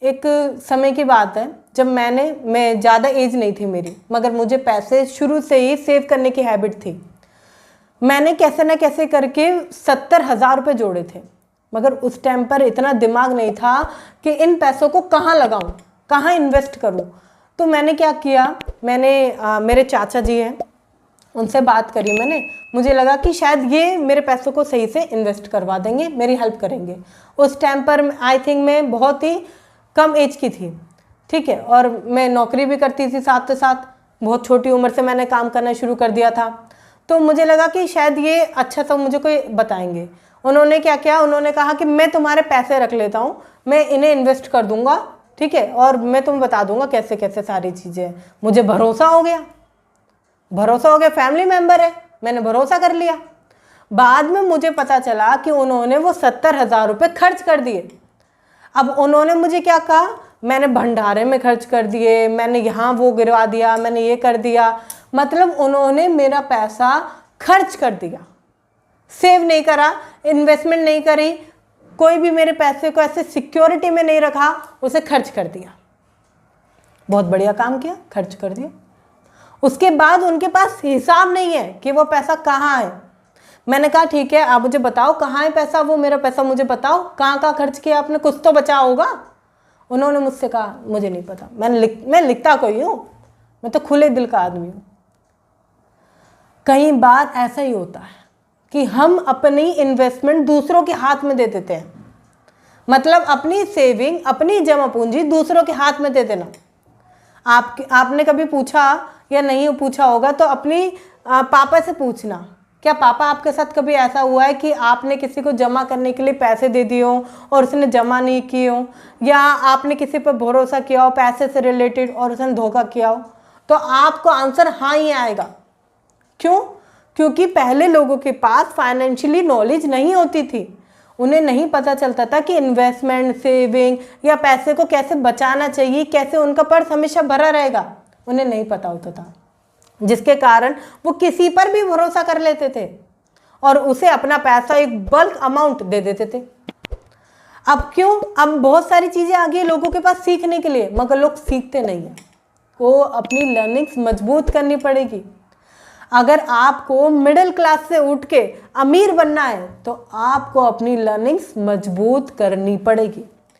एक समय की बात है जब मैं ज़्यादा एज नहीं थी मेरी, मगर मुझे पैसे शुरू से ही सेव करने की हैबिट थी। मैंने कैसे ना कैसे करके 70,000 रुपये जोड़े थे, मगर उस टाइम पर इतना दिमाग नहीं था कि इन पैसों को कहाँ लगाऊं, कहाँ इन्वेस्ट करूं। तो मैंने क्या किया, मेरे चाचा जी हैं, उनसे बात करी मैंने। मुझे लगा कि शायद ये मेरे पैसों को सही से इन्वेस्ट करवा देंगे, मेरी हेल्प करेंगे। उस टाइम पर आई थिंक मैं बहुत ही कम एज की थी, ठीक है, और मैं नौकरी भी करती थी साथ के साथ। बहुत छोटी उम्र से मैंने काम करना शुरू कर दिया था। तो मुझे लगा कि शायद ये अच्छा सा मुझे कोई बताएंगे। उन्होंने क्या किया, उन्होंने कहा कि मैं तुम्हारे पैसे रख लेता हूँ, मैं इन्हें इन्वेस्ट कर दूंगा, ठीक है, और मैं तुम्हें बता दूंगा कैसे कैसे सारी चीज़ें। मुझे भरोसा हो गया, फैमिली मेम्बर है, मैंने भरोसा कर लिया। बाद में मुझे पता चला कि उन्होंने वो 70,000 रुपये खर्च कर दिए। अब उन्होंने मुझे क्या कहा, मैंने भंडारे में खर्च कर दिए, मैंने यहाँ वो गिरवा दिया, मैंने ये कर दिया। मतलब उन्होंने मेरा पैसा खर्च कर दिया, सेव नहीं करा, इन्वेस्टमेंट नहीं करी, कोई भी मेरे पैसे को ऐसे सिक्योरिटी में नहीं रखा, उसे खर्च कर दिया। बहुत बढ़िया काम किया, खर्च कर दिया। उसके बाद उनके पास हिसाब नहीं है कि वो पैसा कहाँ है। मैंने कहा ठीक है, आप मुझे बताओ कहाँ है पैसा, वो मेरा पैसा मुझे बताओ, कहाँ कहाँ खर्च किया आपने, कुछ तो बचा होगा। उन्होंने मुझसे कहा मुझे नहीं पता, मैं लिखता कोई हूँ, मैं तो खुले दिल का आदमी हूँ। कई बार ऐसा ही होता है कि हम अपनी इन्वेस्टमेंट दूसरों के हाथ में दे देते हैं, मतलब अपनी सेविंग, अपनी जमा पूंजी दूसरों के हाथ में दे देना। आपने कभी पूछा या नहीं पूछा होगा तो अपनी पापा से पूछना, क्या पापा आपके साथ कभी ऐसा हुआ है कि आपने किसी को जमा करने के लिए पैसे दे दिए हो और उसने जमा नहीं किए हो, या आपने किसी पर भरोसा किया हो पैसे से रिलेटेड और उसने धोखा किया हो? तो आपको आंसर हाँ ही आएगा। क्यों? क्योंकि पहले लोगों के पास फाइनेंशियली नॉलेज नहीं होती थी, उन्हें नहीं पता चलता था कि इन्वेस्टमेंट, सेविंग या पैसे को कैसे बचाना चाहिए, कैसे उनका पर्स हमेशा भरा रहेगा, उन्हें नहीं पता होता था, जिसके कारण वो किसी पर भी भरोसा कर लेते थे और उसे अपना पैसा एक बल्क अमाउंट दे देते थे। अब क्यों? अब बहुत सारी चीज़ें आ गई लोगों के पास सीखने के लिए, मगर लोग सीखते नहीं हैं। वो अपनी लर्निंग्स मजबूत करनी पड़ेगी। अगर आपको मिडिल क्लास से उठ के अमीर बनना है तो आपको अपनी लर्निंग्स मजबूत करनी पड़ेगी।